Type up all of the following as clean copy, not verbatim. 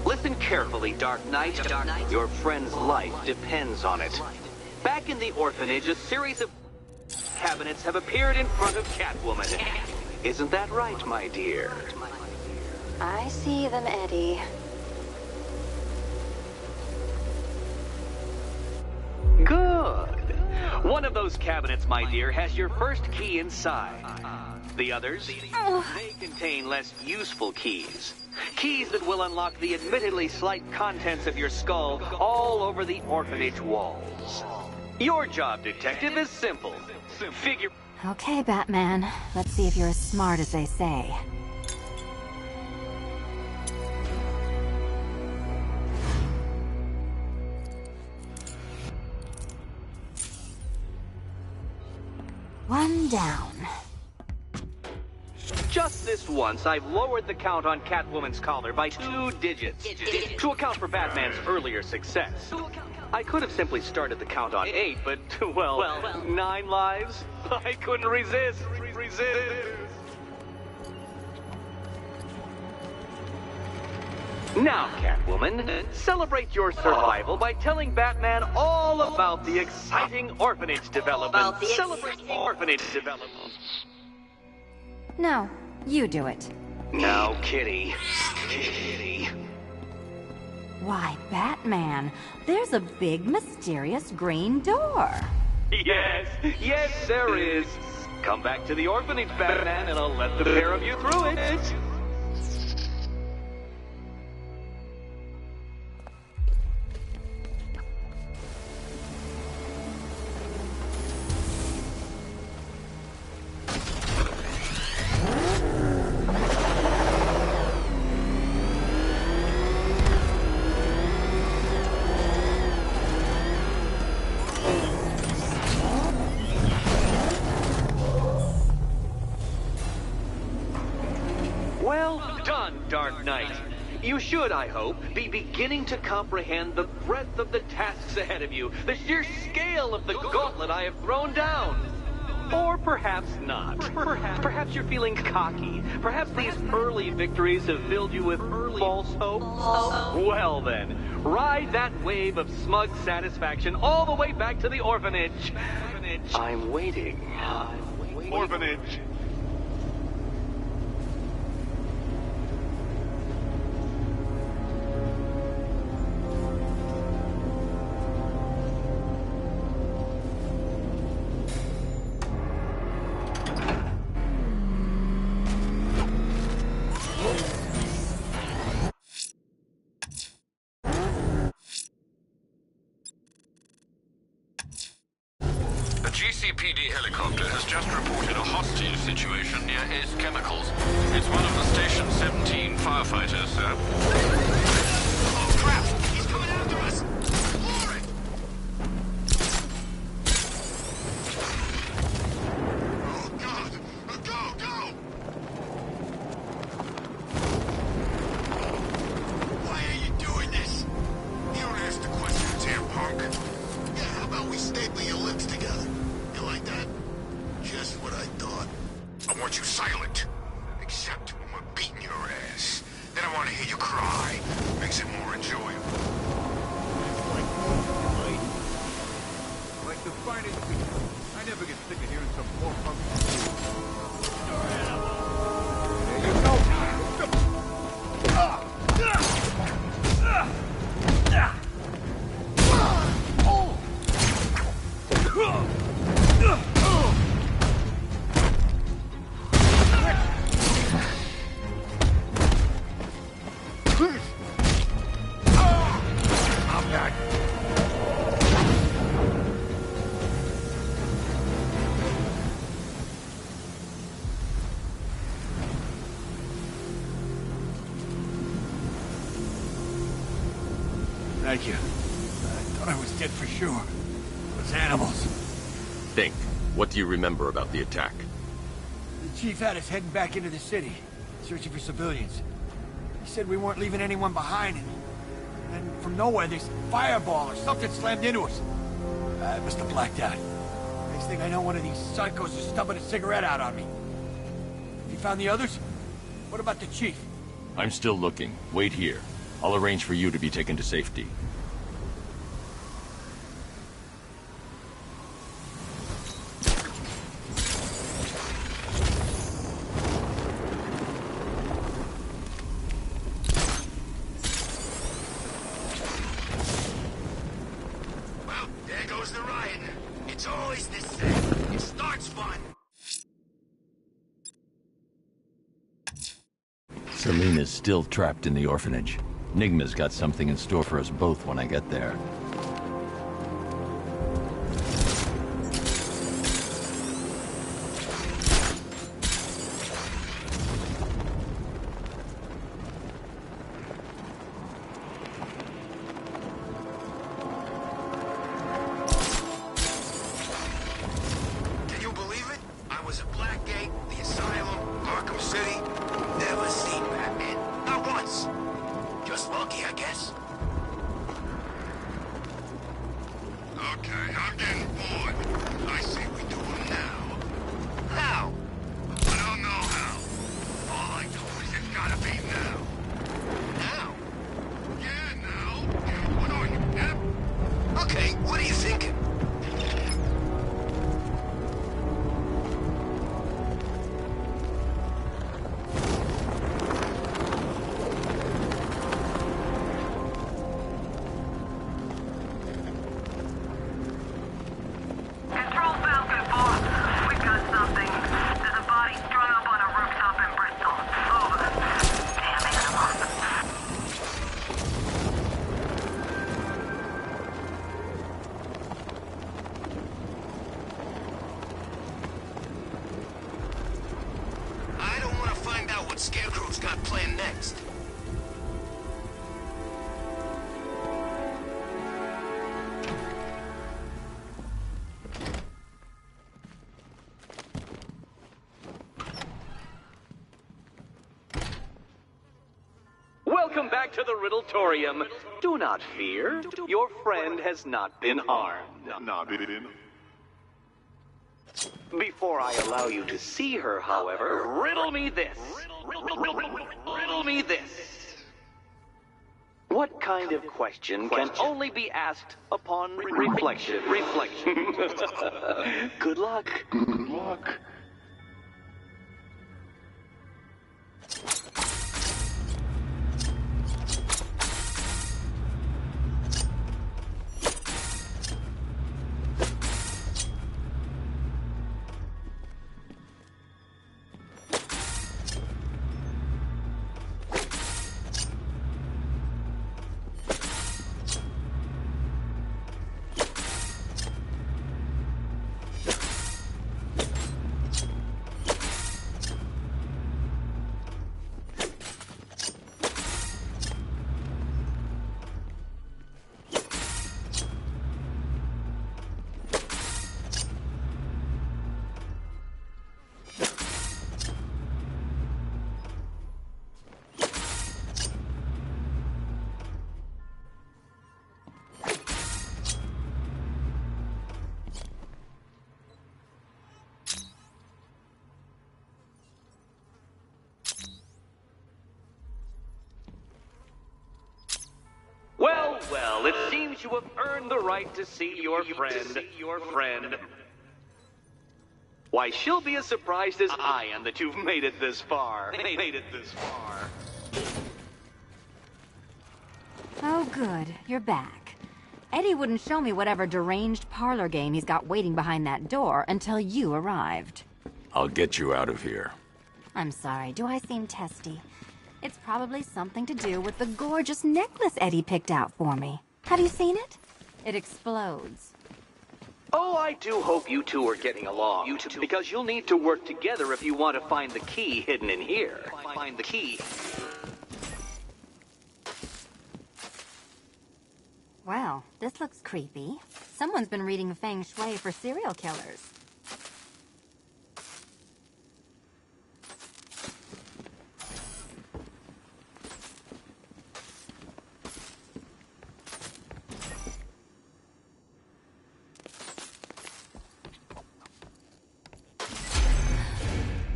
Listen carefully, Dark Knight. Your friend's life depends on it. Back in the orphanage, a series of cabinets have appeared in front of Catwoman. Isn't that right, my dear? I see them, Eddie. Good. One of those cabinets, my dear, has your first key inside. The others, they contain less useful keys. Keys that will unlock the admittedly slight contents of your skull all over the orphanage walls. Your job, detective, is simple. Figure... Okay, Batman. Let's see if you're as smart as they say. One down. Just this once, I've lowered the count on Catwoman's collar by 2 digits to account for Batman's earlier success. I could have simply started the count on 8, but, well, 9 lives? I couldn't resist. Now, Catwoman, celebrate your survival by telling Batman all about the exciting orphanage development. Celebrate orphanage development. No, you do it. Now, Kitty. Kitty. Why, Batman, there's a big, mysterious green door. Yes, there is. Come back to the orphanage, Batman, and I'll let the pair of you through it. Well done, Dark Knight. You should, I hope, be beginning to comprehend the breadth of the tasks ahead of you, the sheer scale of the gauntlet I have thrown down. Or perhaps not. Perhaps you're feeling cocky. Perhaps these early victories have filled you with false hope. Well then, ride that wave of smug satisfaction all the way back to the orphanage. I'm waiting. Orphanage. A GCPD helicopter has just reported a hostage situation near Ace Chemicals. It's one of the station's 17 firefighters, sir. Oh, crap! He's coming after us! Warren! Oh, God! Go! Why are you doing this? You don't ask the questions here, punk. Yeah, how about we staple your lips together? You like that? Just what I thought. I want you silent. Except when we're beating your ass. Then I want to hear you cry. Makes it more enjoyable. Like the finest people. I never get sick of hearing some poor punk. There you go. Thank you. I thought I was dead for sure. Those animals. Think. What do you remember about the attack? The chief had us heading back into the city, searching for civilians. He said we weren't leaving anyone behind, and then from nowhere, this fireball or something slammed into us. I must have blacked out. Next thing I know, one of these psychos is stubbing a cigarette out on me. Have you found the others? What about the chief? I'm still looking. Wait here. I'll arrange for you to be taken to safety. Well, there goes the riot. It's always the same. It starts fun. Celine is still trapped in the orphanage. Nigma's got something in store for us both when I get there. Can you believe it? I was at Blackgate, the Asylum, Arkham City. Never seen Batman. Not once. Just lucky, I guess. Okay, I'm getting bored. I say we do him now. How? I don't know how. All I know is it's gotta be now. Now? Yeah, now. What are you, Pep? Okay, what are you thinking? Control Falcon 4. We've got something. There's a body strung up on a rooftop in Bristol. Over. Damn animal. I don't want to find out what Scarecrow's got planned next. Welcome back to the Riddletorium. Do not fear. Your friend has not been harmed. Before I allow you to see her, however, riddle me this. Riddle me this. What kind of question can only be asked upon reflection? Good luck. Good luck. Well, it seems you have earned the right to see your friend. Why, she'll be as surprised as I am that you've made it this far. Oh, good. You're back. Eddie wouldn't show me whatever deranged parlor game he's got waiting behind that door until you arrived. I'll get you out of here. I'm sorry, do I seem testy? It's probably something to do with the gorgeous necklace Eddie picked out for me. Have you seen it? It explodes. Oh, I do hope you two are getting along. Because you'll need to work together if you want to find the key hidden in here. Find the key. Well, this looks creepy. Someone's been reading feng shui for serial killers.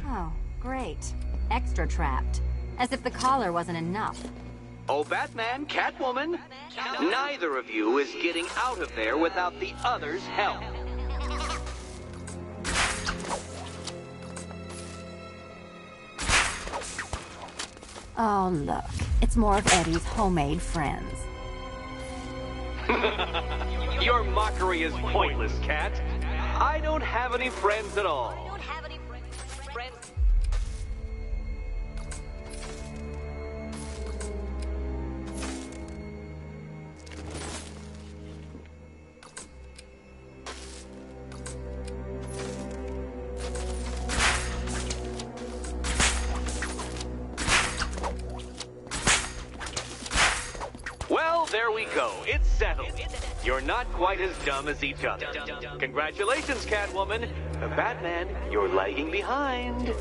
Oh, great. Extra trapped. As if the collar wasn't enough. Oh, Batman, Catwoman, neither of you is getting out of there without the other's help. Oh, look. It's more of Eddie's homemade friends. Your mockery is pointless, Cat. I don't have any friends at all. Well, there we go. It's settled. You're not quite as dumb as each other. Congratulations, Catwoman. Batman, you're lagging behind.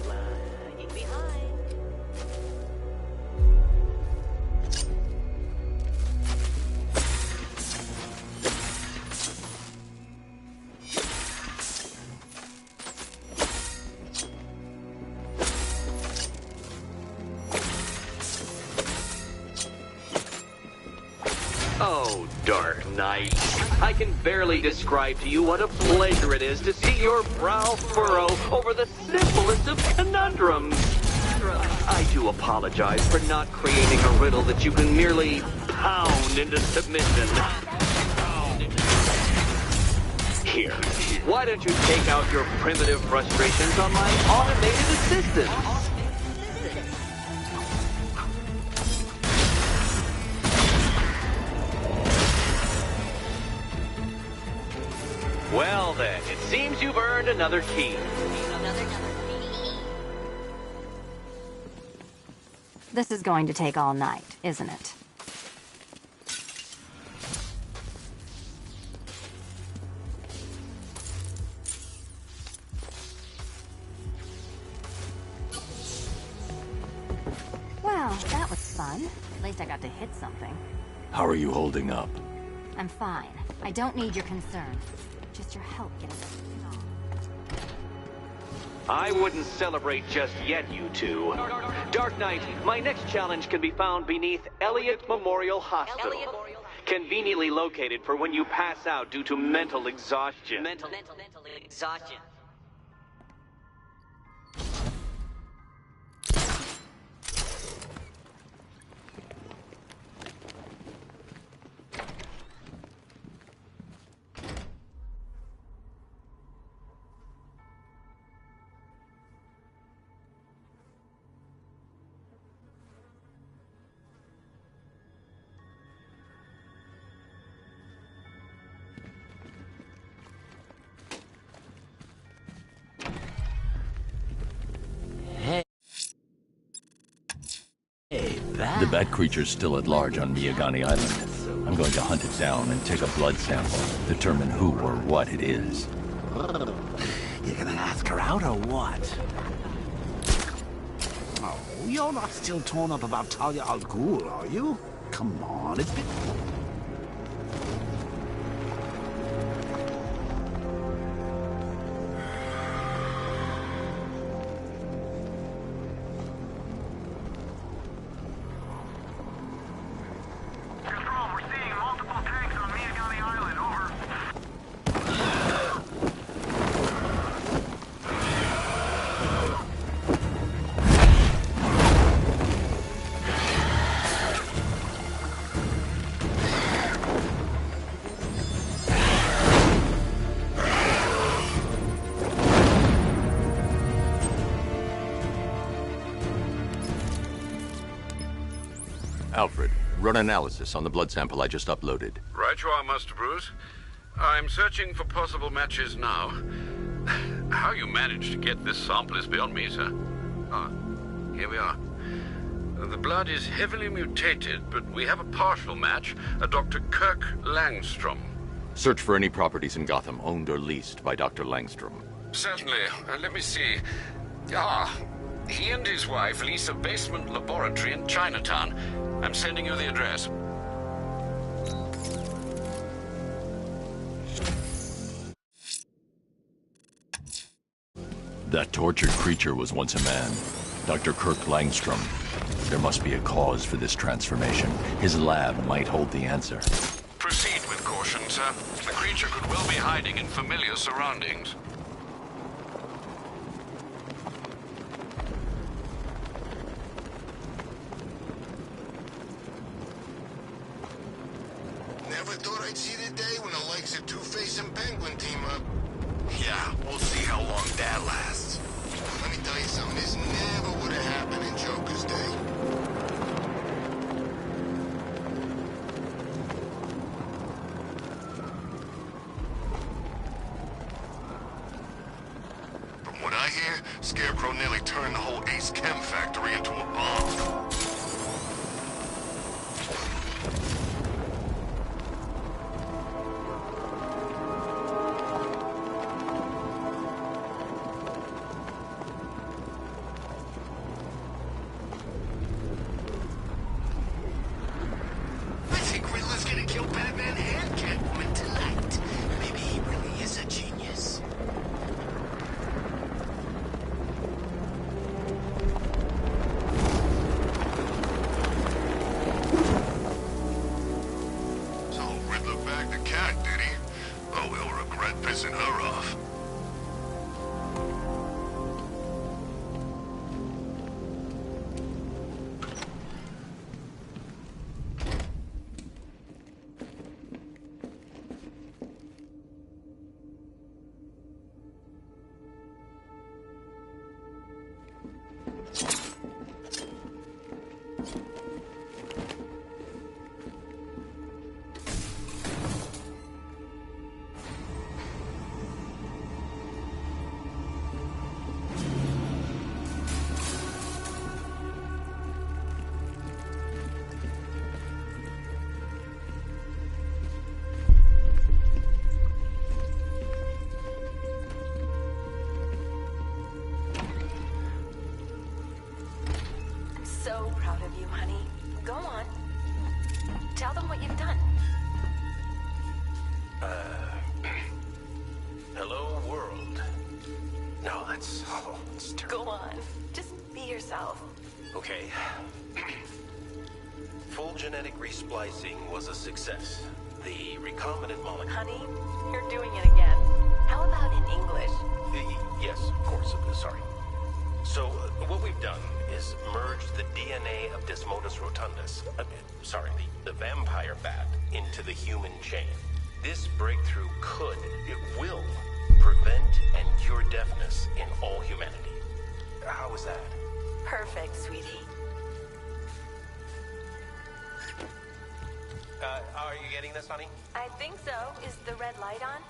Oh, Dark Knight. I can barely describe to you what a pleasure it is to see your brow furrow over the simplest of conundrums. I do apologize for not creating a riddle that you can merely pound into submission. Here, why don't you take out your primitive frustrations on my automated assistant? Well then, it seems you've earned another key. This is going to take all night, isn't it? Well, that was fun. At least I got to hit something. How are you holding up? I'm fine. I don't need your concern. Just your help getting this thing on. I wouldn't celebrate just yet, you two. Dark Knight, my next challenge can be found beneath Elliott Memorial Hospital. Conveniently located for when you pass out due to mental exhaustion. Mental exhaustion. The bat creature's still at large on Miyagani Island. I'm going to hunt it down and take a blood sample, determine who or what it is. You're gonna ask her out or what? Oh, you're not still torn up about Talia al Ghul, are you? Come on, it's been... Control, we're seeing multiple tanks on Miyagani Island. Over. Alfred, run analysis on the blood sample I just uploaded. Right you are, Master Bruce. I'm searching for possible matches now. How you managed to get this sample is beyond me, sir. Ah, here we are. The blood is heavily mutated, but we have a partial match, a Dr. Kirk Langstrom. Search for any properties in Gotham owned or leased by Dr. Langstrom. Certainly. Let me see. Ah, he and his wife lease a basement laboratory in Chinatown. I'm sending you the address. That tortured creature was once a man. Dr. Kirk Langstrom. There must be a cause for this transformation. His lab might hold the answer. Proceed with caution, sir. The creature could well be hiding in familiar surroundings. Never thought I'd see the day when the likes of Two-Face and Penguin team up. Yeah, we'll see how long that lasts. Let me tell you something, this never would have happened in Joker's day. From what I hear, Scarecrow nearly turned the whole Ace Chem factory into a bomb. I think Riddler's gonna kill Batman and Catwoman tonight. Maybe he really is a genius. So Riddler bagged the cat, did he? Oh, he'll regret pissing her off. So proud of you, honey. Go on. Tell them what you've done. Hello, world. No, that's terrible. Go on. Just be yourself. Okay. Full genetic resplicing was a success. The recombinant molecule... Honey, you're doing it again. How about in English? Yes, of course. Sorry. So, what we've done is merged the DNA of Desmodus rotundus, the vampire bat, into the human chain. This breakthrough it will prevent and cure deafness in all humanity. How is that? Perfect, sweetie. Are you getting this, honey? I think so. Is the red light on?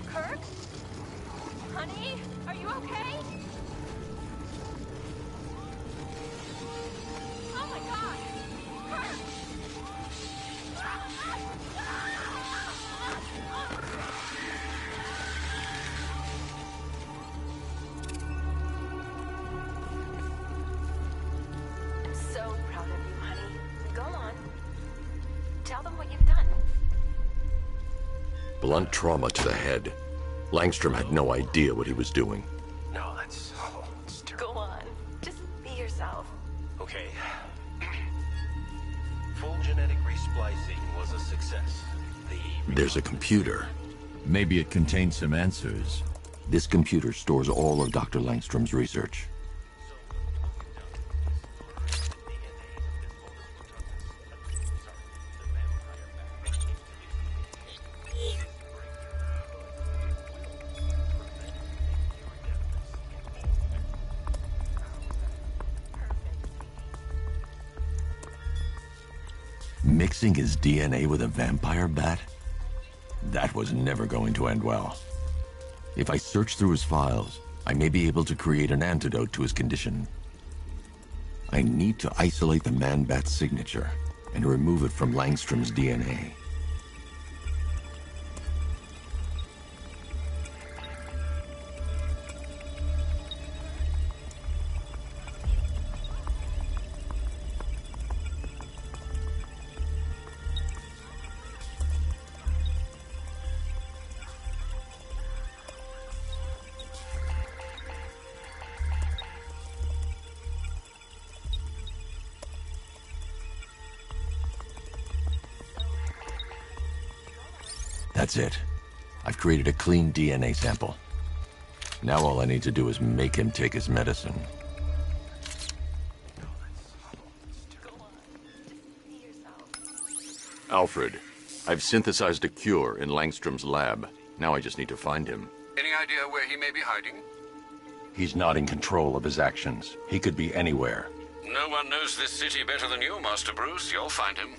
Kirk? Honey, are you okay? Oh my God! Kirk! I'm so proud of you, honey. Go on. Tell them what you've done. Blunt trauma to the head. Langstrom had no idea what he was doing. No, that's terrible. Go on. Just be yourself. Okay. Full genetic resplicing was a success. There's a computer. Maybe it contains some answers. This computer stores all of Dr. Langstrom's research. Mixing his DNA with a vampire bat? That was never going to end well. If I search through his files, I may be able to create an antidote to his condition. I need to isolate the man-bat's signature and remove it from Langstrom's DNA. That's it. I've created a clean DNA sample. Now all I need to do is make him take his medicine. Alfred, I've synthesized a cure in Langstrom's lab. Now I just need to find him. Any idea where he may be hiding? He's not in control of his actions. He could be anywhere. No one knows this city better than you, Master Bruce. You'll find him.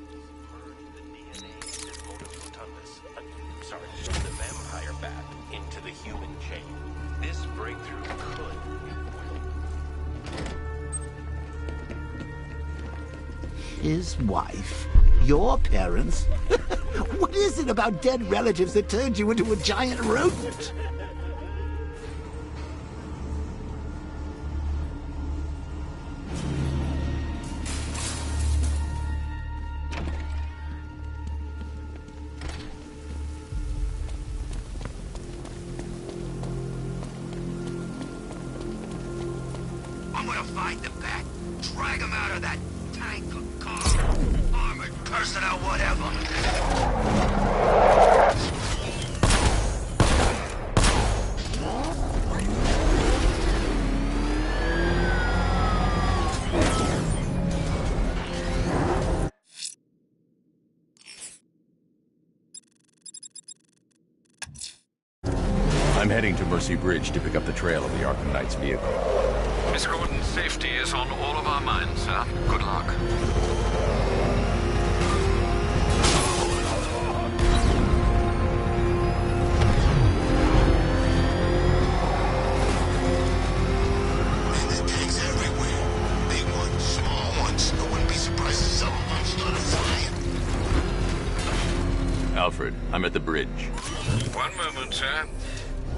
Sorry, the vampire bat into the human chain. This breakthrough could... His wife? Your parents? What is it about dead relatives that turned you into a giant rodent? I'm gonna find the bat, drag him out of that tank or car, armored personnel, whatever. I'm heading to Mercy Bridge to pick up the trail of the Arkham Knight's vehicle. Miss Gordon's safety is on all of our minds, sir. Good luck. And the tanks everywhere. Big ones, small ones. I wouldn't be surprised if some of them started flying. Alfred, I'm at the bridge. One moment, sir.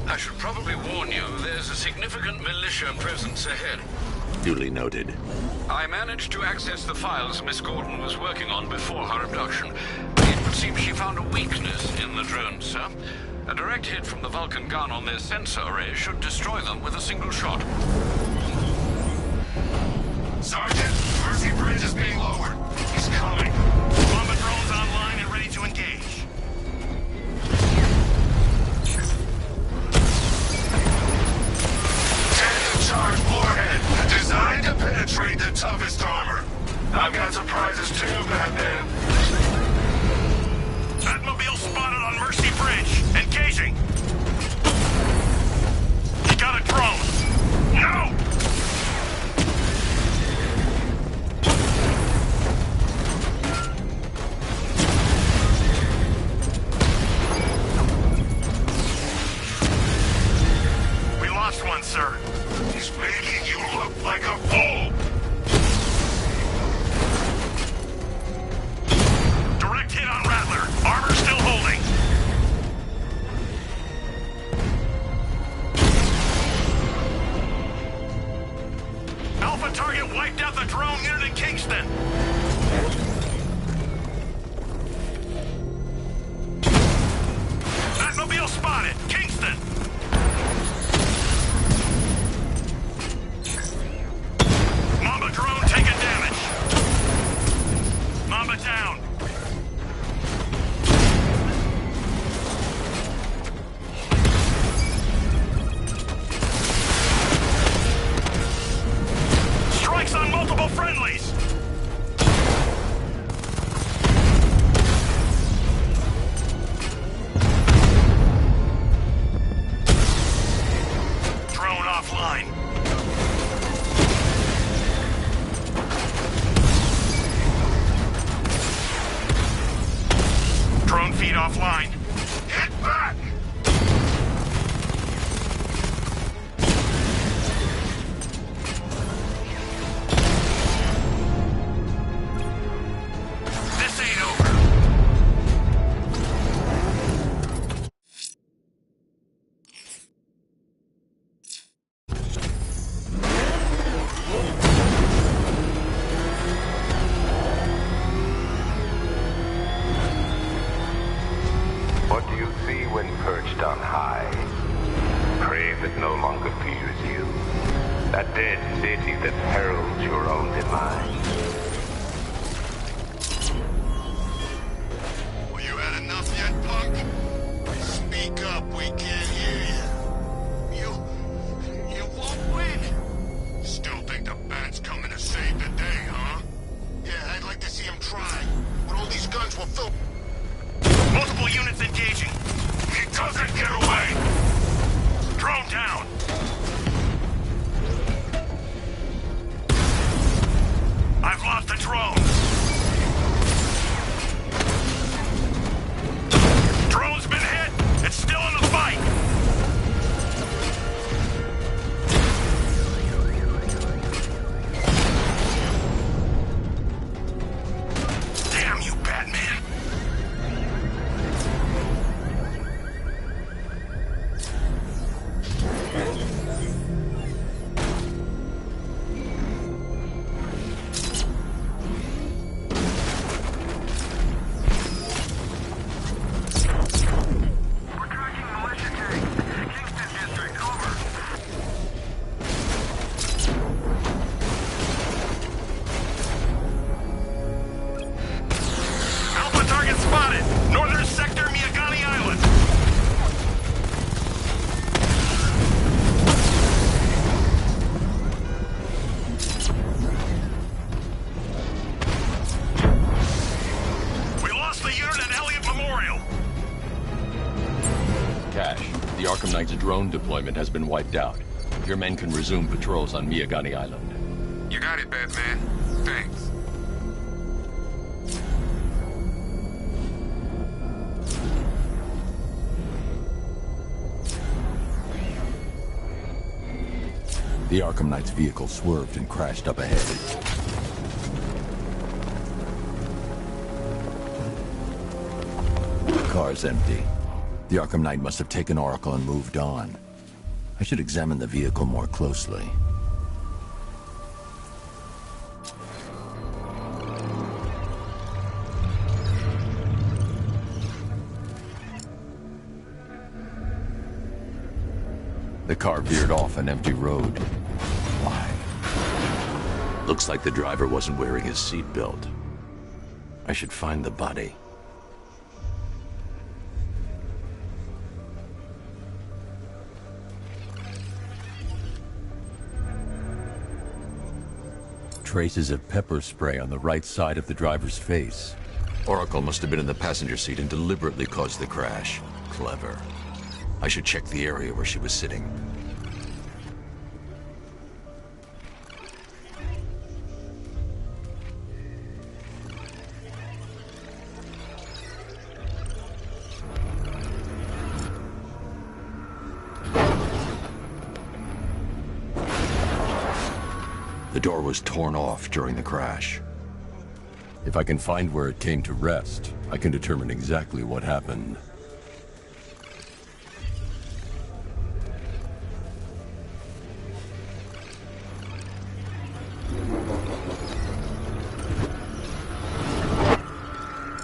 I should probably warn you, there's a significant militia presence ahead. Duly noted. I managed to access the files Miss Gordon was working on before her abduction. It would seem she found a weakness in the drones, sir. A direct hit from the Vulcan gun on their sensor array should destroy them with a single shot. Sergeant, Mercy Bridge is being lowered. He's coming. Bomber drones online and ready to engage. Charge warhead, designed to penetrate the toughest armor. I've got surprises too, Batman. Batmobile spotted on Mercy Bridge. Engaging. You got a drone. No! We lost one, sir. He's making you look like a fool! Direct hit on Rattler. Armor still holding. Alpha target wiped out the drone unit in Kingston. Batmobile spotted. Kingston. Mamba drone taking damage. Mamba down. Strikes on multiple friendlies. Drone offline. Drone feed offline. Get back! This ain't over. What do you see when perched on high? Prey that no longer fears you. A dead city that heralds your own demise. Well, you had enough yet, punk? We can't hear you. You won't win. Still think the bat's coming to save the day, huh? Yeah, I'd like to see him try. With all these guns, we'll fill... Multiple units engaging. He doesn't get away! Drone down. I've lost the drone. Drone's been hit. It's still in the fight. Damn you, Batman. The Arkham Knight's drone deployment has been wiped out. Your men can resume patrols on Miyagani Island. You got it, Batman. Thanks. The Arkham Knight's vehicle swerved and crashed up ahead. The car's empty. The Arkham Knight must have taken Oracle and moved on. I should examine the vehicle more closely. The car veered off an empty road. Why? Looks like the driver wasn't wearing his seatbelt. I should find the body. Traces of pepper spray on the right side of the driver's face. Oracle must have been in the passenger seat and deliberately caused the crash. Clever. I should check the area where she was sitting. The door was torn off during the crash. If I can find where it came to rest, I can determine exactly what happened.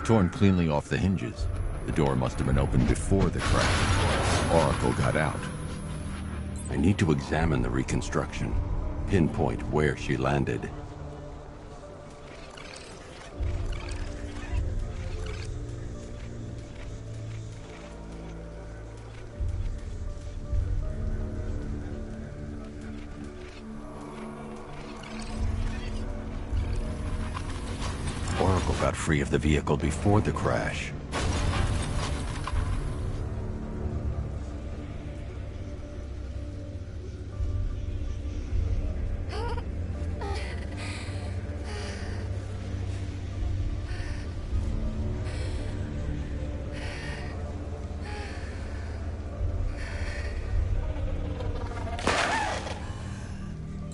Torn cleanly off the hinges. The door must have been opened before the crash. Oracle got out. I need to examine the reconstruction. Pinpoint where she landed. Oracle got free of the vehicle before the crash.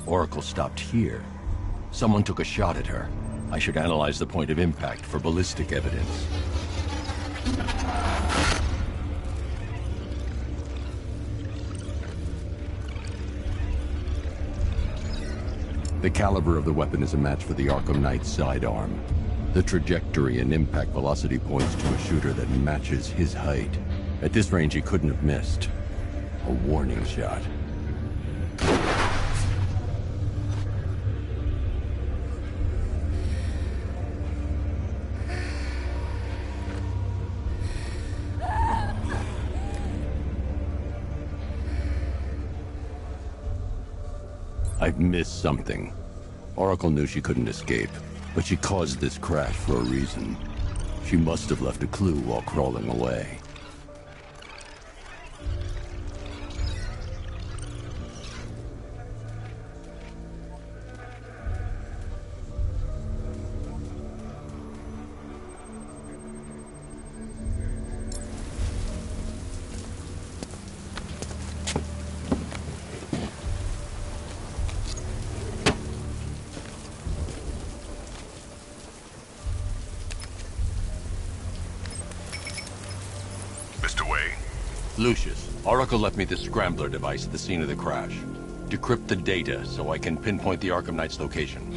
Oracle stopped here. Someone took a shot at her. I should analyze the point of impact for ballistic evidence. The caliber of the weapon is a match for the Arkham Knight's sidearm. The trajectory and impact velocity points to a shooter that matches his height. At this range, he couldn't have missed. A warning shot. I've missed something. Oracle knew she couldn't escape, but she caused this crash for a reason. She must have left a clue while crawling away. Lucius, Oracle left me the scrambler device at the scene of the crash. Decrypt the data so I can pinpoint the Arkham Knight's location.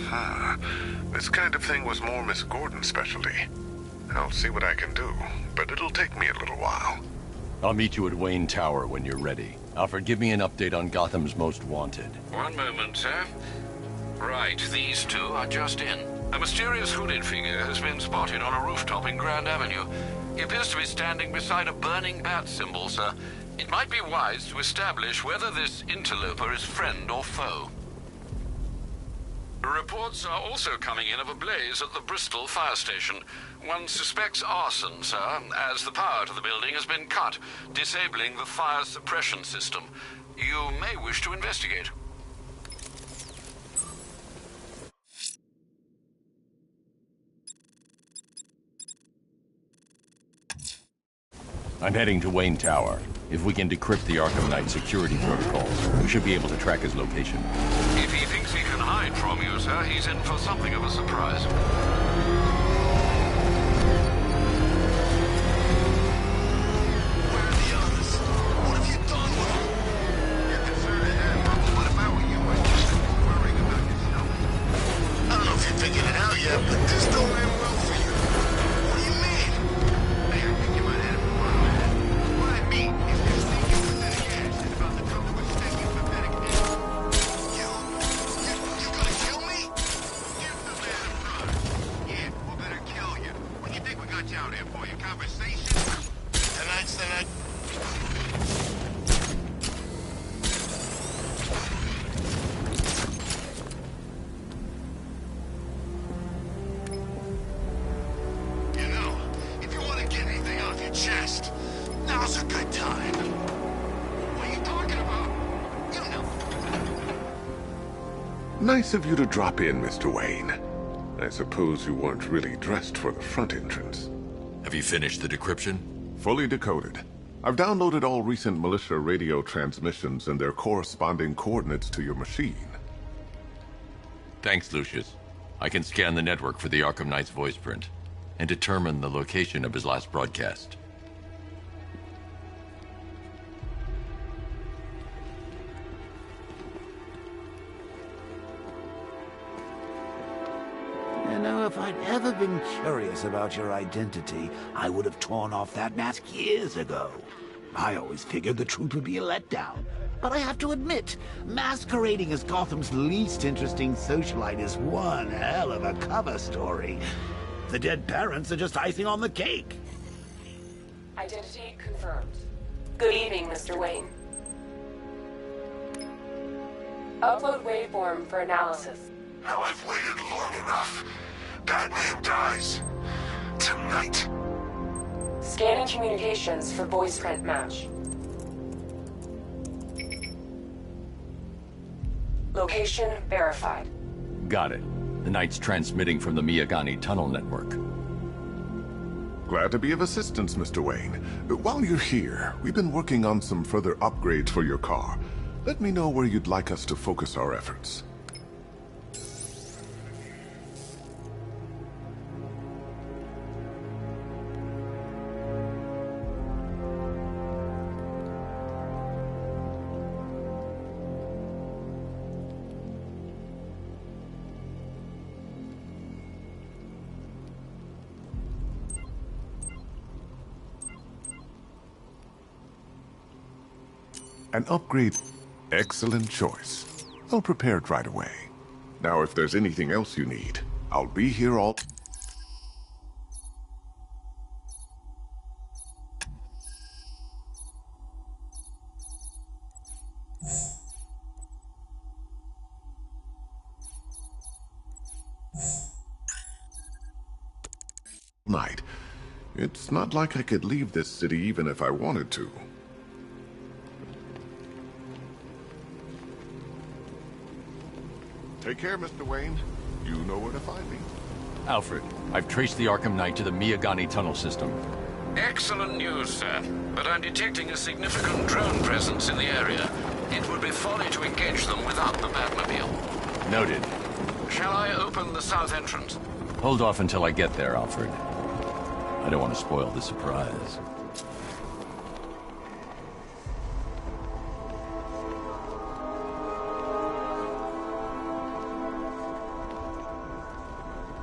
This kind of thing was more Miss Gordon's specialty. I'll see what I can do, but it'll take me a little while. I'll meet you at Wayne Tower when you're ready. Alfred, give me an update on Gotham's Most Wanted. One moment, sir. Right, these two are just in. A mysterious hooded figure has been spotted on a rooftop in Grand Avenue. He appears to be standing beside a burning bat symbol, sir. It might be wise to establish whether this interloper is friend or foe. Reports are also coming in of a blaze at the Bristol fire station. One suspects arson, sir, as the power to the building has been cut, disabling the fire suppression system. You may wish to investigate. I'm heading to Wayne Tower. If we can decrypt the Arkham Knight security protocols, we should be able to track his location. If he thinks he can hide from you, sir, he's in for something of a surprise. Where are the others? What have you done with them? You're concerned ahead, but if I were you, I'd just be worrying about yourself. I don't know if you've figured it out yet, but this don't end well for you. What do you mean? Hey, I think you might have it wrong, man. What I mean is you're sneaking pathetic ass and about to come to a stinking pathetic end. You gonna kill me? Give the man a prize. Yeah, we better kill you. What do you think we got you out here for? Your conversation? Tonight's the night. You know, if you want to get anything off your chest, now's a good time. What are you talking about? You know. Nice of you to drop in, Mr. Wayne. I suppose you weren't really dressed for the front entrance. Have you finished the decryption? Fully decoded. I've downloaded all recent militia radio transmissions and their corresponding coordinates to your machine. Thanks, Lucius. I can scan the network for the Arkham Knight's voice print and determine the location of his last broadcast. You know, if I'd ever been curious about your identity, I would have torn off that mask years ago. I always figured the truth would be a letdown. But I have to admit, masquerading as Gotham's least interesting socialite is one hell of a cover story. The dead parents are just icing on the cake. Identity confirmed. Good evening, Mr. Wayne. Upload waveform for analysis. Now I've waited long enough. Batman dies. Tonight. Scanning communications for voice print match. Location verified. Got it. The Knight's transmitting from the Miyagani tunnel network. Glad to be of assistance, Mr. Wayne. While you're here, we've been working on some further upgrades for your car. Let me know where you'd like us to focus our efforts. An upgrade. Excellent choice. I'll prepare it right away. Now, if there's anything else you need, I'll be here all... night. It's not like I could leave this city even if I wanted to. Take care, Mr. Wayne. You know where to find me. Alfred, I've traced the Arkham Knight to the Miyagani tunnel system. Excellent news, sir. But I'm detecting a significant drone presence in the area. It would be folly to engage them without the Batmobile. Noted. Shall I open the south entrance? Hold off until I get there, Alfred. I don't want to spoil the surprise.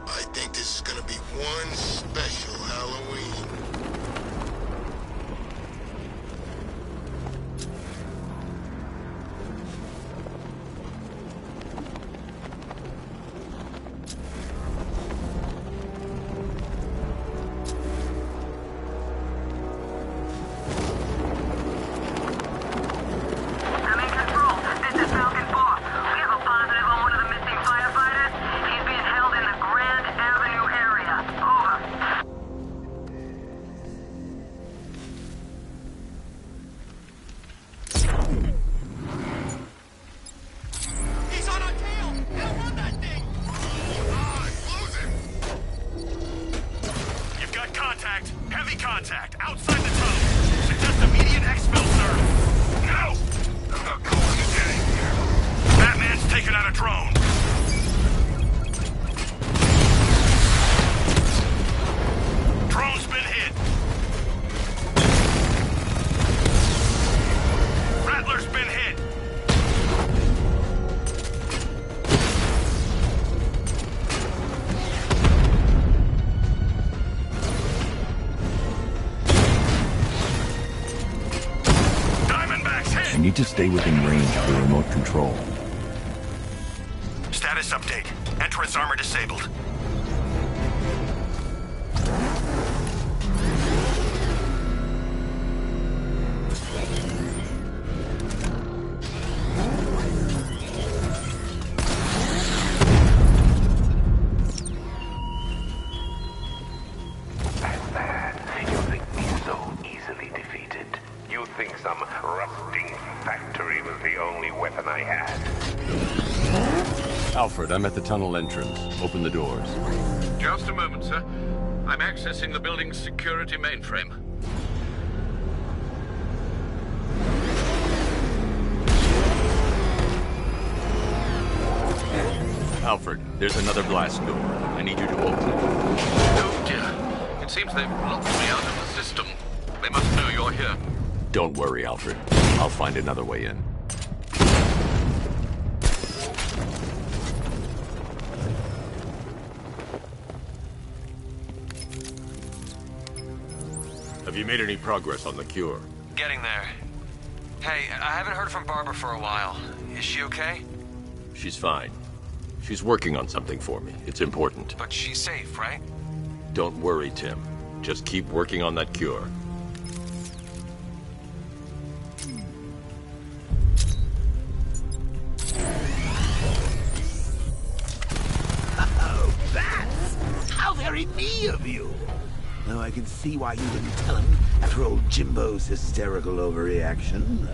I think this is gonna be one special Halloween. I'm in control. This is Falcon 4. We have a positive on one of the missing firefighters. He's being held in the Grand Avenue area. Over. He's on our tail! Outrun that thing! You've got contact. Heavy contact. Outside the tunnel. Suggest immediate exfil, sir. No! I'm not going to get in here. Batman's taken out a drone. Drone's been hit. Rattler's been hit. Diamondback's hit. I need to stay within range of the remote control. Status update. Entrance armor disabled. Batman, you think me so easily defeated? You think some rusting factory was the only weapon I had? Alfred, I'm at the tunnel entrance. Open the doors. Just a moment, sir. I'm accessing the building's security mainframe. Alfred, there's another blast door. I need you to open it. Oh dear. It seems they've locked me out of the system. They must know you're here. Don't worry, Alfred. I'll find another way in. Have you made any progress on the cure? Getting there. Hey, I haven't heard from Barbara for a while. Is she okay? She's fine. She's working on something for me. It's important. But she's safe, right? Don't worry, Tim. Just keep working on that cure. Oh, bats! How very me of you! Though I can see why you didn't tell him after old Jimbo's hysterical overreaction.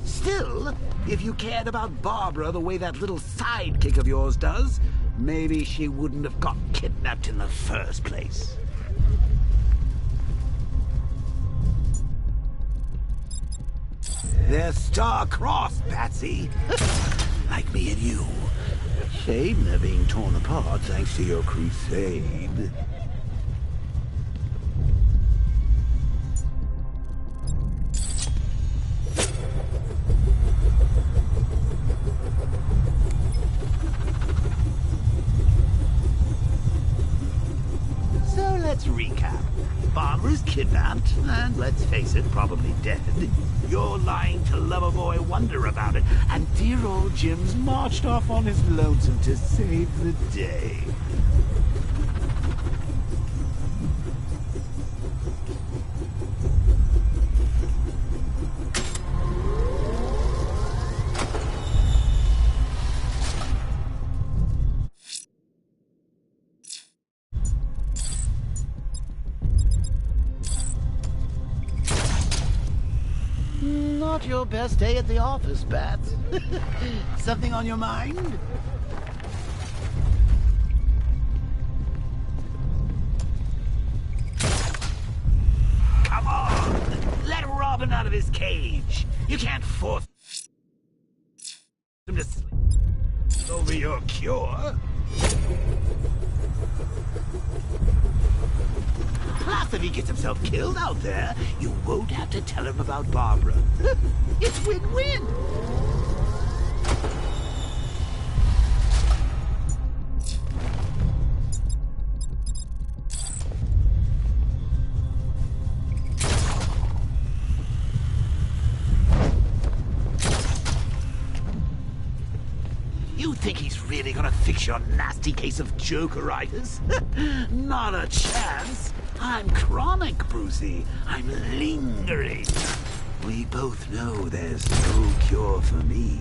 Still, if you cared about Barbara the way that little sidekick of yours does, maybe she wouldn't have got kidnapped in the first place. They're star-crossed, Patsy. Like me and you. Shame they're being torn apart thanks to your crusade. So let's recap. Barbara's kidnapped, and let's face it, probably dead. You're lying to Loverboy Wonder about it, and dear old Jim's marched off on his lonesome to save the day. Not your best day at the office, Bats. Something on your mind? Come on! Let Robin out of his cage! You can't force him to sleep over your cure. Plus, if he gets himself killed out there, you won't have to tell him about Barbara. It's win-win! You think he's really gonna fix your nasty case of Jokeritis? Not a chance. I'm chronic, Brucey. I'm lingering. We both know there's no cure for me.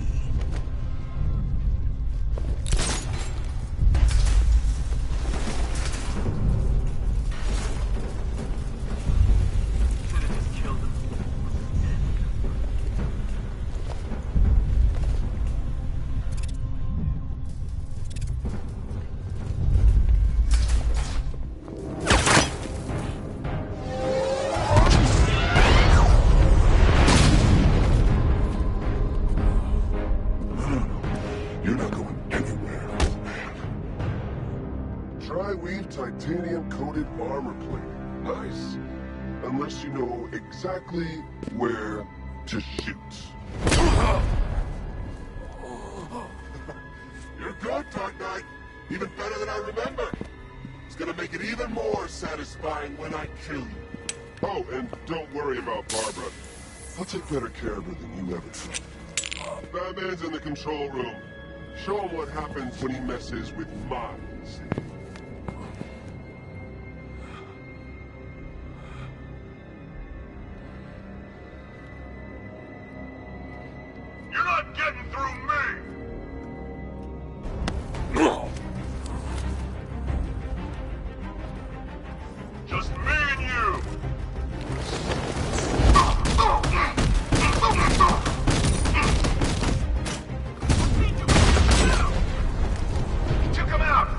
Titanium-coated armor plating. Nice. Unless you know exactly where to shoot. You're good, Dark Knight. Even better than I remember. It's gonna make it even more satisfying when I kill you. Oh, and don't worry about Barbara. I'll take better care of her than you ever could. Batman's in the control room. Show him what happens when he messes with minds. You're not getting through me! Just me and you! Took him out!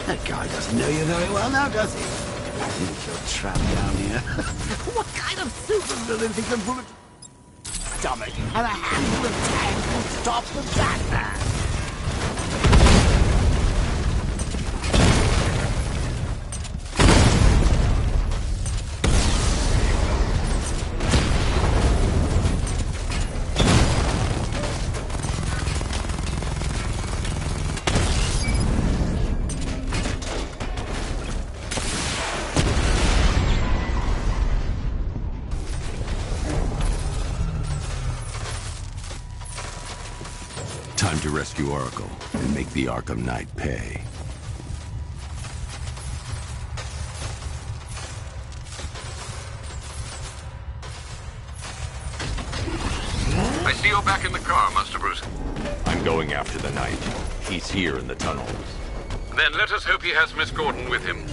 That guy doesn't know you very well now, does he? I think you're trapped down here. What kind of supervillain thinks a bullet stomach and a handful of tanks will stop the Batman? Time to rescue Oracle and make the Arkham Knight pay. I see you're back in the car, Master Bruce. I'm going after the Knight. He's here in the tunnels. Then let us hope he has Miss Gordon with him.